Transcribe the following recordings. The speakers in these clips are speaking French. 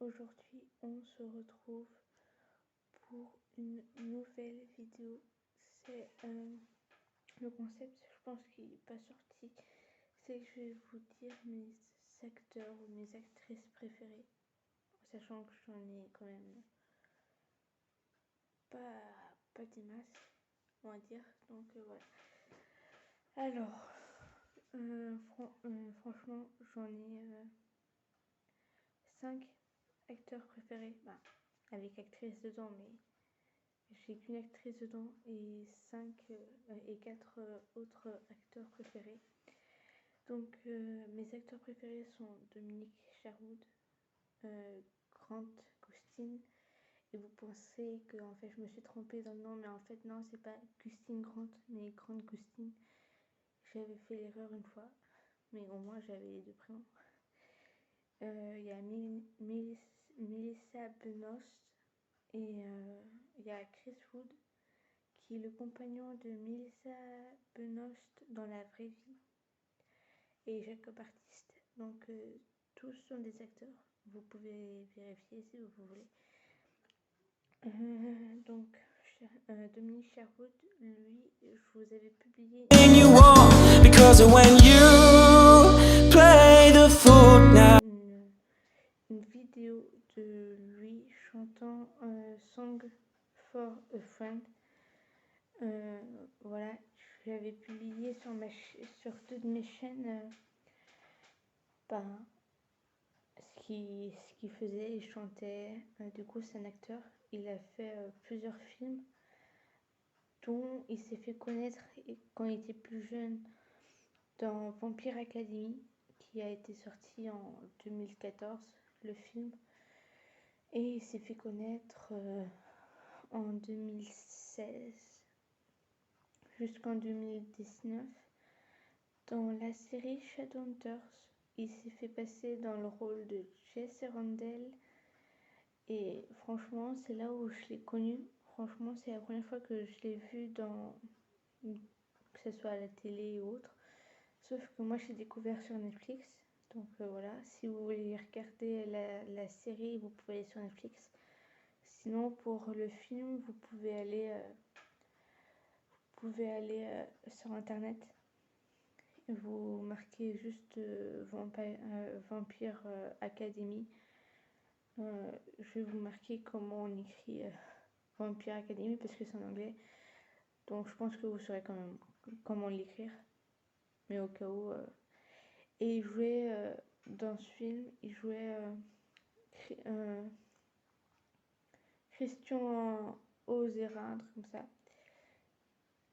Aujourd'hui, on se retrouve pour une nouvelle vidéo. C'est le concept, je pense qu'il n'est pas sorti. C'est que je vais vous dire mes acteurs ou mes actrices préférées, sachant que j'en ai quand même pas des masses, on va dire. Donc voilà. Alors, franchement, j'en ai 5 acteurs préférés, avec actrices dedans, mais j'ai qu'une actrice dedans et 4 autres acteurs préférés. Donc mes acteurs préférés sont Dominique Sherwood, Grant Gustin. Et vous pensez que en fait je me suis trompée dans le nom, mais en fait non, c'est pas Gustin Grant, mais Grant Gustin. J'avais fait l'erreur une fois, mais au moins j'avais les deux prénoms. Il y a Melissa Benoist et il y a Chris Wood, qui est le compagnon de Melissa Benoist dans la vraie vie, et Jacob Artist. Donc tous sont des acteurs. Vous pouvez vérifier si vous voulez. Donc Dominique Sherwood, lui, je vous avais publié une vidéo de lui chantant Song for a Friend. Voilà, je l'avais publié sur toutes mes chaînes. Ce qu'il faisait, il chantait. Du coup, c'est un acteur. Il a fait plusieurs films, dont il s'est fait connaître quand il était plus jeune dans Vampire Academy, qui a été sorti en 2014, le film. Et il s'est fait connaître en 2016 jusqu'en 2019 dans la série Shadowhunters. Il s'est fait passer dans le rôle de Jesse Randell. Et franchement, c'est là où je l'ai connu. Franchement, c'est la première fois que je l'ai vu que ce soit à la télé ou autre. Sauf que moi, j'ai découvert sur Netflix. Donc voilà, si vous voulez regarder la série, vous pouvez aller sur Netflix. Sinon, pour le film, vous pouvez aller sur Internet. Vous marquez juste Vampire Academy. Je vais vous marquer comment on écrit Vampire Academy parce que c'est en anglais. Donc je pense que vous saurez quand même comment l'écrire. Mais au cas où. Et il jouait dans ce film, il jouait Christian Ozera, un truc comme ça.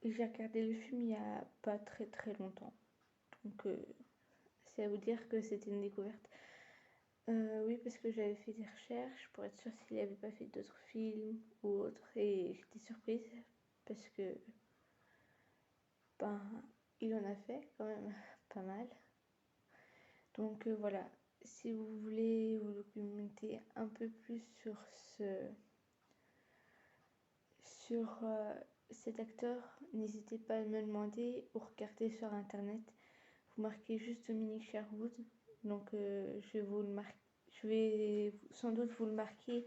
Et j'ai regardé le film il y a pas très très longtemps. Donc c'est à vous dire que c'était une découverte. Oui, parce que j'avais fait des recherches pour être sûre s'il n'avait pas fait d'autres films ou autres. Et j'étais surprise parce que il en a fait quand même pas mal. Donc voilà, si vous voulez vous documenter un peu plus sur cet acteur, n'hésitez pas à me demander ou regarder sur internet. Vous marquez juste Dominique Sherwood. Donc je vais sans doute vous le marquer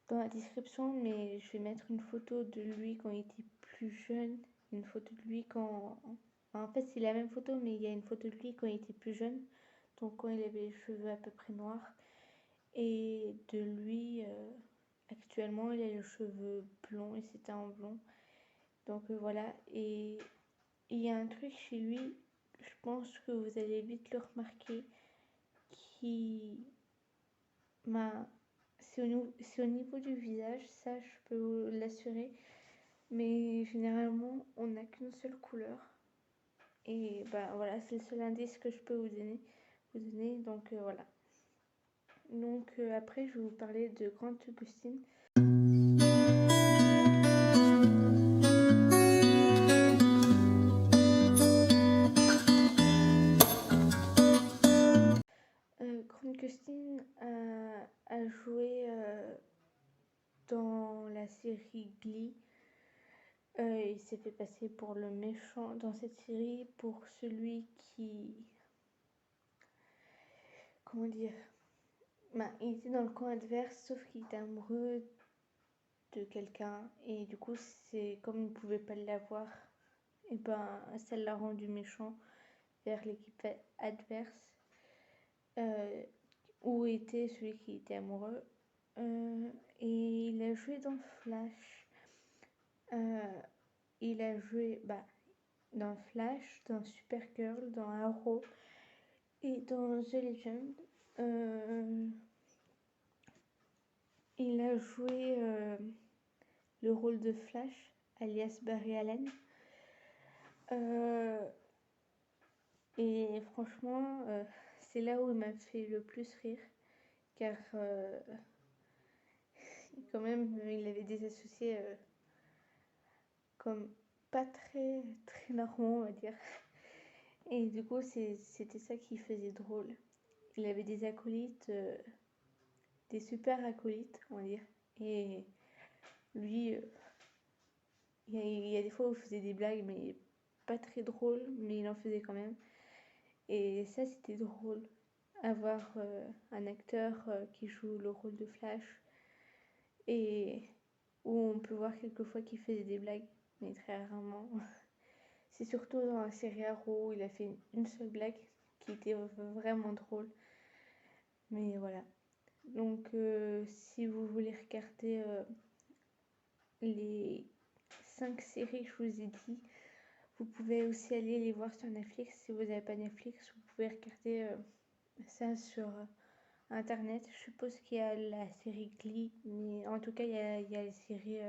dans la description, mais je vais mettre une photo de lui quand il était plus jeune, une photo de lui quand... En fait, c'est la même photo, mais il y a une photo de lui quand il était plus jeune, donc quand il avait les cheveux à peu près noirs, et de lui actuellement, il a les cheveux blonds, et c'était en blond. Donc voilà, et il y a un truc chez lui, je pense que vous allez vite le remarquer, qui m'a... C'est au niveau du visage, ça je peux vous l'assurer. Mais généralement, on n'a qu'une seule couleur. Et voilà, c'est le seul indice que je peux vous donner. Donc voilà. Donc après, je vais vous parler de Grant Gustin. Grant Gustin a joué dans la série Glee. Il s'est fait passer pour le méchant dans cette série, pour celui qui... Comment dire, il était dans le camp adverse, sauf qu'il était amoureux de quelqu'un. Et du coup, c'est comme il ne pouvait pas l'avoir, et ça l'a rendu méchant vers l'équipe adverse, où était celui qui était amoureux. Et il a joué dans Flash. Il a joué dans Flash, dans Supergirl, dans Arrow et dans The Legend. Il a joué le rôle de Flash, alias Barry Allen. Et franchement, c'est là où il m'a fait le plus rire, car quand même, il avait des associés comme pas très très normaux, on va dire. Et du coup, c'était ça qui faisait drôle. Il avait des acolytes, des super acolytes, on va dire. Et lui, il y a des fois où il faisait des blagues, mais pas très drôles, mais il en faisait quand même. Et ça, c'était drôle. Avoir un acteur qui joue le rôle de Flash et où on peut voir quelquefois qu'il faisait des blagues, mais très rarement. C'est surtout dans la série Arrow où il a fait une seule blague qui était vraiment drôle. Mais voilà. Donc, si vous voulez regarder les 5 séries que je vous ai dit, vous pouvez aussi aller les voir sur Netflix. Si vous n'avez pas Netflix, vous pouvez regarder ça sur Internet. Je suppose qu'il y a la série Glee, mais en tout cas, il y a les séries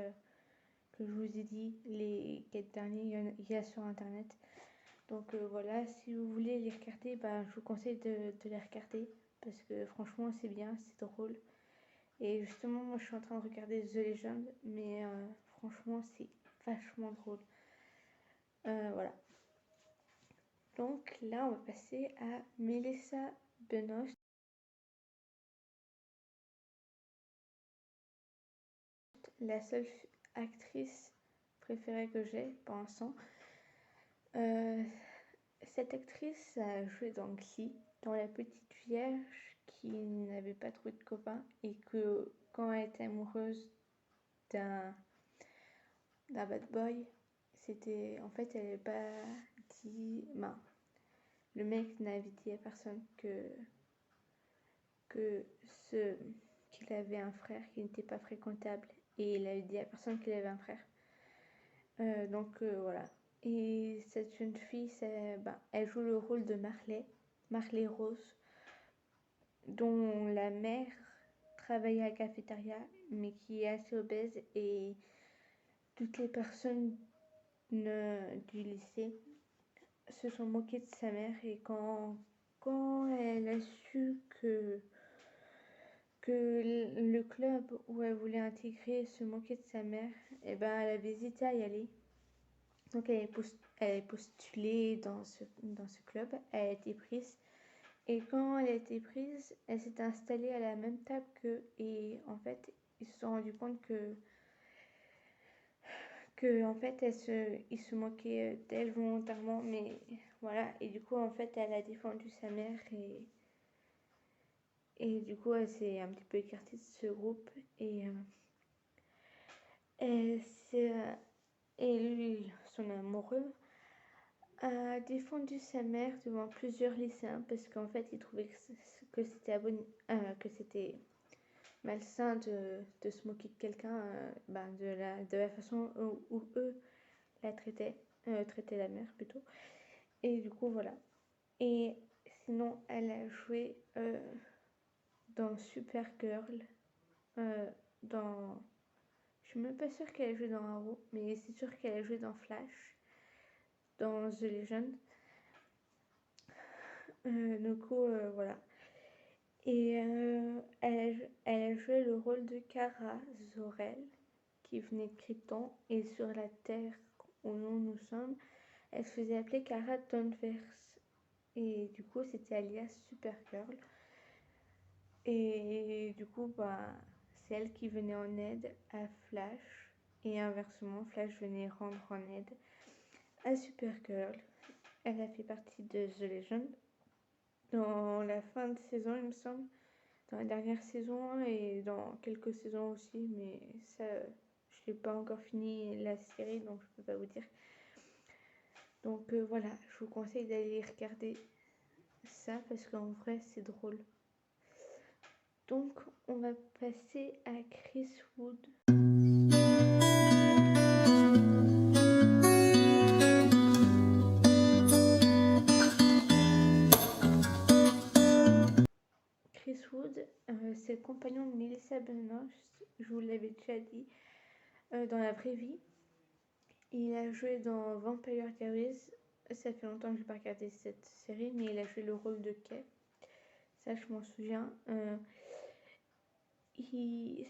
que je vous ai dit, les 4 derniers, il y a sur Internet. Donc voilà, si vous voulez les regarder, je vous conseille de les regarder parce que franchement, c'est bien, c'est drôle. Et justement, moi, je suis en train de regarder The Legend, mais franchement, c'est vachement drôle. Voilà. Donc là, on va passer à Melissa Benoist, la seule actrice préférée que j'ai pour l'instant. Cette actrice a joué dans Glee, dans La Petite Vierge qui n'avait pas trouvé de copain et que quand elle était amoureuse d'un bad boy, c'était en fait elle n'avait pas dit, le mec n'avait dit à personne qu'il avait un frère qui n'était pas fréquentable et il avait dit à personne qu'il avait un frère. Donc voilà. Et cette jeune fille, elle joue le rôle de Marley Rose, dont la mère travaille à la cafétéria, mais qui est assez obèse et toutes les personnes du lycée se sont moquées de sa mère. Et quand elle a su que le club où elle voulait intégrer se moquait de sa mère, elle avait hésité à y aller. Donc elle a postulé dans ce club, elle a été prise. Et quand elle a été prise, elle s'est installée à la même table qu'eux. Et en fait, ils se sont rendus compte que en fait, ils se moquaient d'elle volontairement. Mais voilà. Et du coup, en fait, elle a défendu sa mère. Et du coup, elle s'est un petit peu écartée de ce groupe. Et lui, son amoureux, a défendu sa mère devant plusieurs lycéens parce qu'en fait, il trouvait que c'était malsain de se moquer de quelqu'un de la façon où eux la traitaient la mère plutôt. Et du coup, voilà. Et sinon, elle a joué dans Supergirl, je suis même pas sûre qu'elle a joué dans Arrow, mais c'est sûr qu'elle a joué dans Flash, dans The Legend. Du coup, voilà. Et elle a joué le rôle de Kara Zor-El, qui venait de Krypton, et sur la Terre où nous sommes, elle se faisait appeler Kara Danvers. Et du coup, c'était alias Supergirl. Et du coup, c'est elle qui venait en aide à Flash. Et inversement, Flash venait rendre en aide à Supergirl. Elle a fait partie de The Legend. Dans la fin de saison, il me semble, dans la dernière saison et dans quelques saisons aussi, mais ça, je n'ai pas encore fini la série, donc je peux pas vous dire. Donc voilà, je vous conseille d'aller regarder ça parce qu'en vrai c'est drôle. Donc on va passer à Chris Wood. Chris Wood, c'est le compagnon de Melissa Benoist, je vous l'avais déjà dit, dans la vraie vie. Il a joué dans Vampire Diaries. Ça fait longtemps que je n'ai pas regardé cette série, mais il a joué le rôle de Kay. Ça, je m'en souviens.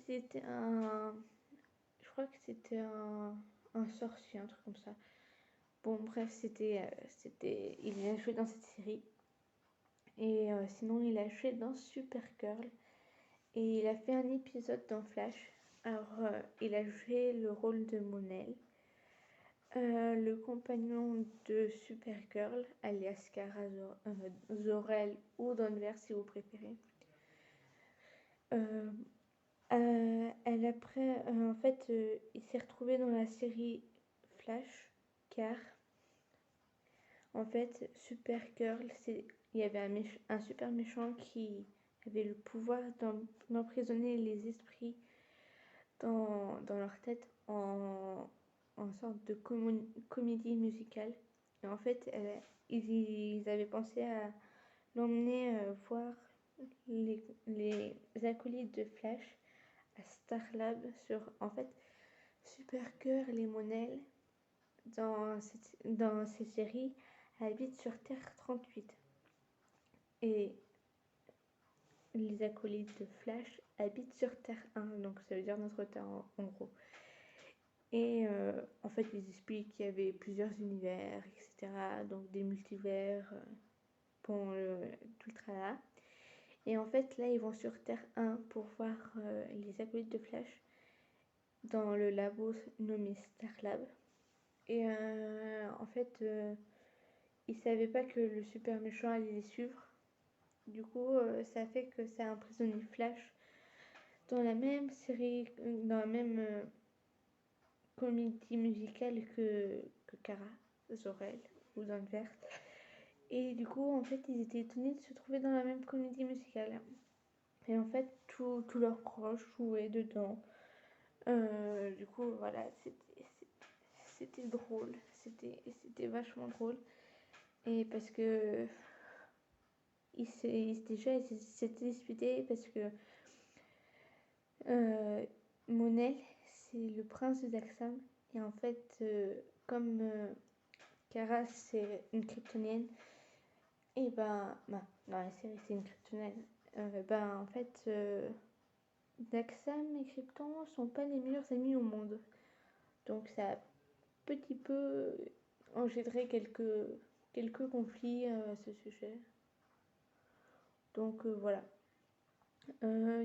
C'était un... Je crois que c'était un sorcier, un truc comme ça. Bon, bref, il a joué dans cette série. Et sinon, il a joué dans Supergirl. Et il a fait un épisode dans Flash. Alors, il a joué le rôle de Mon-El. Le compagnon de Supergirl, alias Kara Zor-El ou Danvers si vous préférez. En fait, il s'est retrouvé dans la série Flash car en fait Supergirl, il y avait un super méchant qui avait le pouvoir d'emprisonner les esprits dans leur tête en sorte de comédie musicale. Et en fait, ils avaient pensé à l'emmener voir les acolytes de Flash à Starlab en fait, Supergirl et Mon-El dans ces séries habitent sur Terre 38. Et les acolytes de Flash habitent sur Terre 1, donc ça veut dire notre Terre en gros. Et en fait, ils expliquent qu'il y avait plusieurs univers, etc. Donc des multivers, tout le tralala. Et en fait, là, ils vont sur Terre 1 pour voir les acolytes de Flash dans le labo nommé Starlab. Et en fait, ils savaient pas que le super méchant allait les suivre. Du coup, ça fait que ça a emprisonné Flash dans la même série, dans la même comédie musicale que Kara Zor-El ou Danvers. Et du coup, en fait, ils étaient étonnés de se trouver dans la même comédie musicale. Et en fait, tous leurs proches jouaient dedans. Du coup, voilà, c'était drôle. C'était vachement drôle. Et parce que ils s'étaient disputés parce que Mon-El, c'est le prince de Daxam. Et en fait, comme Kara, c'est une kryptonienne, et dans la série, c'est une kryptonienne. En fait, Daxam et Krypton sont pas les meilleurs amis au monde. Donc ça a petit peu engendré quelques conflits à ce sujet. Donc voilà.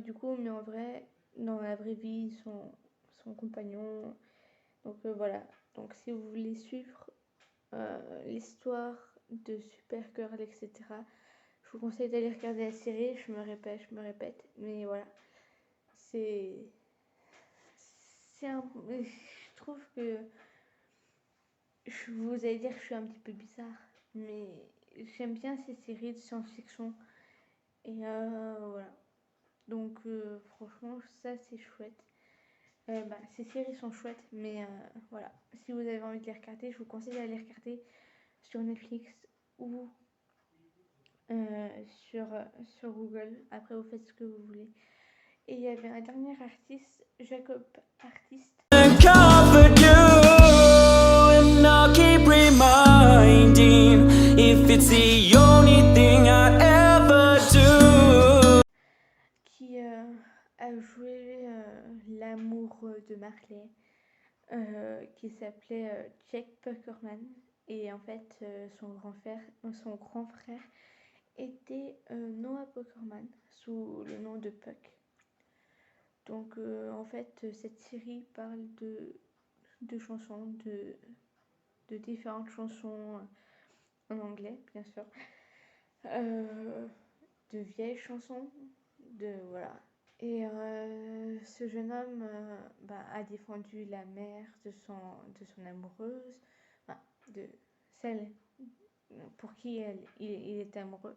Du coup, mais en vrai, dans la vraie vie, son compagnon. Donc voilà. Donc si vous voulez suivre l'histoire de Supergirl, etc., je vous conseille d'aller regarder la série. Je me répète. Mais voilà. Je trouve que vous allez dire que je suis un petit peu bizarre, mais j'aime bien ces séries de science-fiction. Et voilà. Donc franchement, ça c'est chouette. Ces séries sont chouettes, mais voilà. Si vous avez envie de les regarder, je vous conseille d'aller les regarder sur Netflix ou sur Google. Après, vous faites ce que vous voulez. Et il y avait un dernier artiste, Jacob Artist. Qui a joué l'amour de Marley, qui s'appelait Jack Puckerman. Et en fait, son grand frère était Noah Puckerman, sous le nom de Puck. Donc en fait, cette série parle de chansons, de différentes chansons en anglais, bien sûr. De vieilles chansons, voilà. Et ce jeune homme a défendu la mère de son amoureuse, enfin, de celle pour qui il est amoureux.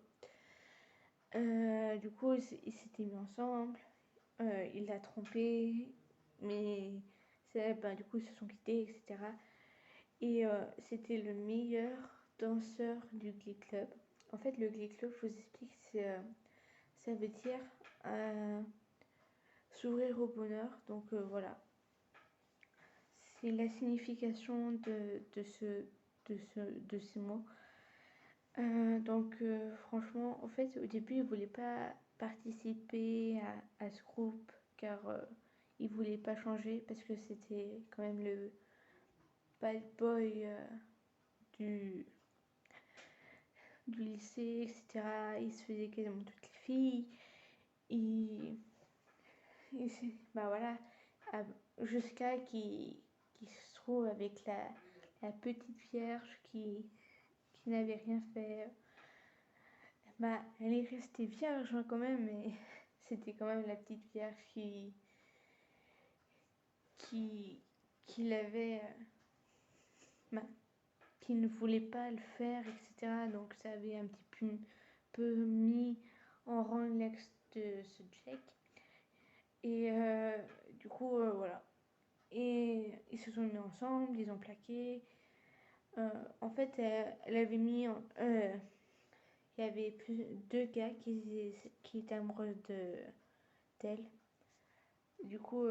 Du coup, ils s'étaient mis ensemble, il l'a trompée, mais du coup, ils se sont quittés, etc. Et c'était le meilleur danseur du Glee Club. En fait, le Glee Club, je vous explique, ça veut dire s'ouvrir au bonheur. Donc voilà, c'est la signification de ces mots. Donc franchement, en fait, au début, il voulait pas participer à ce groupe car il voulait pas changer parce que c'était quand même le bad boy du, du lycée, etc. Il se faisait quasiment toutes les filles. Voilà, jusqu'à qu'il se trouve avec la petite vierge qui n'avait rien fait. Elle est restée vierge quand même, mais c'était quand même la petite vierge qui l'avait, qui ne voulait pas le faire, etc. Donc ça avait un petit peu mis en rang l'ex de ce Jack. Et du coup, voilà. Et ils se sont mis ensemble, ils ont plaqué. En fait, elle avait mis... il y avait deux gars qui étaient amoureux d'elle. Du coup,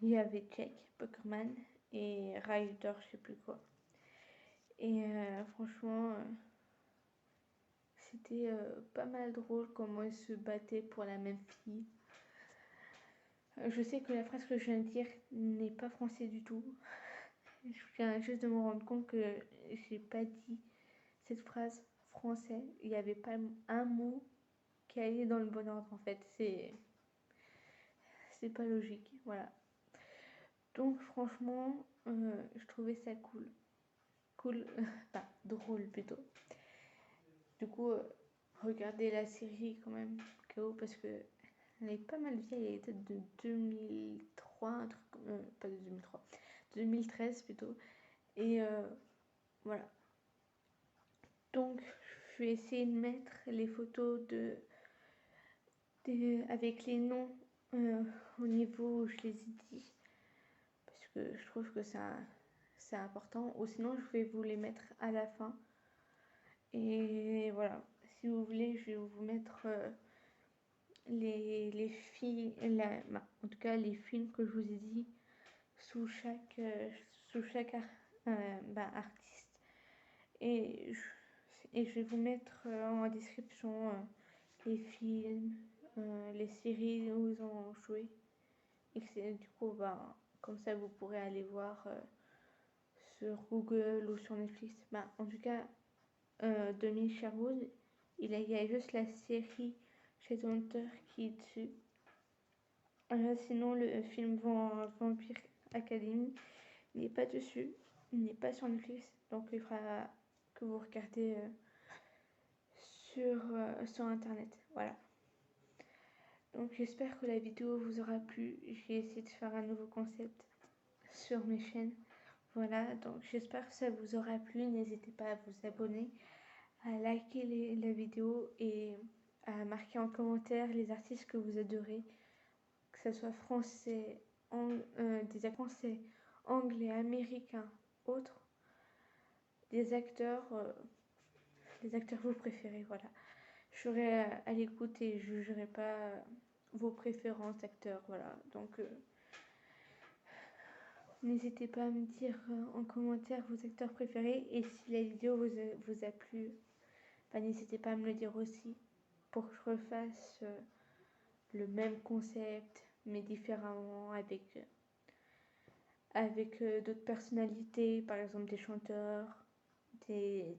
il y avait Jack Pokerman et Ryder, je sais plus quoi. Et franchement, c'était pas mal drôle comment ils se battaient pour la même fille. Je sais que la phrase que je viens de dire n'est pas français du tout. Je viens juste de me rendre compte que j'ai pas dit cette phrase français. Il n'y avait pas un mot qui allait dans le bon ordre en fait. C'est pas logique. Voilà. Donc franchement, je trouvais ça cool. Cool, enfin drôle plutôt. Du coup, regardez la série quand même, KO, parce que elle est pas mal vieille, elle était de 2003, un truc, pas de 2003, 2013 plutôt. Et voilà. Donc, je vais essayer de mettre les photos avec les noms au niveau où je les ai dit, parce que je trouve que c'est important. Ou sinon, je vais vous les mettre à la fin. Et voilà. Si vous voulez, je vais vous mettre les filles, en tout cas les films que je vous ai dit sous chaque artiste. Et je vais vous mettre en description les films, les séries où ils ont joué. Et du coup, comme ça, vous pourrez aller voir sur Google ou sur Netflix. En tout cas, Dominique Sherwood, il y a juste la série Shadowhunter qui est dessus. Sinon, le film Vampire Academy n'est pas dessus, il n'est pas sur Netflix, donc il faudra que vous regardez sur internet. Voilà. Donc j'espère que la vidéo vous aura plu. J'ai essayé de faire un nouveau concept sur mes chaînes. Voilà, donc j'espère que ça vous aura plu. N'hésitez pas à vous abonner, à liker la vidéo et à marquer en commentaire les artistes que vous adorez, que ce soit français, des acteurs français, anglais, américains, autres, des acteurs vous préférez, voilà. Je serai à l'écoute et je ne jugerai pas vos préférences d'acteurs, voilà. Donc n'hésitez pas à me dire en commentaire vos acteurs préférés, et si la vidéo vous a plu, n'hésitez pas à me le dire aussi pour que je refasse le même concept mais différemment avec d'autres personnalités, par exemple des chanteurs, des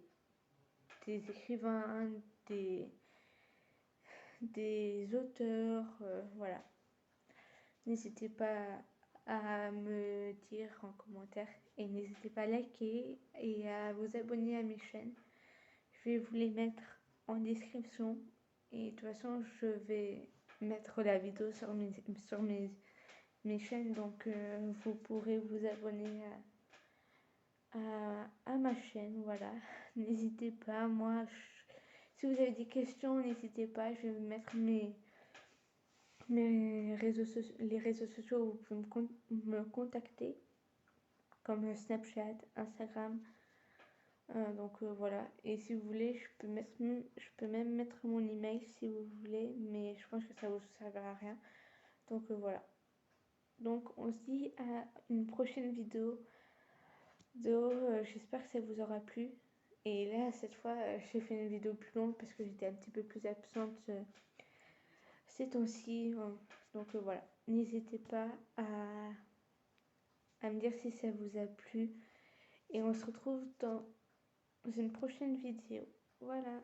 écrivains, des auteurs, voilà. N'hésitez pas à me dire en commentaire et n'hésitez pas à liker et à vous abonner à mes chaînes. Je vais vous les mettre en description Et de toute façon, je vais mettre la vidéo sur mes chaînes, donc vous pourrez vous abonner à ma chaîne, voilà. N'hésitez pas, si vous avez des questions, n'hésitez pas, je vais mettre les réseaux sociaux où vous pouvez me contacter, comme Snapchat, Instagram. Donc voilà, et si vous voulez, je peux même mettre mon email si vous voulez, mais je pense que ça vous servira à rien. Donc voilà. Donc on se dit à une prochaine vidéo. J'espère que ça vous aura plu. Et là, cette fois, j'ai fait une vidéo plus longue parce que j'étais un petit peu plus absente ces temps-ci. Donc voilà, n'hésitez pas à me dire si ça vous a plu. Et on se retrouve dans une prochaine vidéo. Voilà.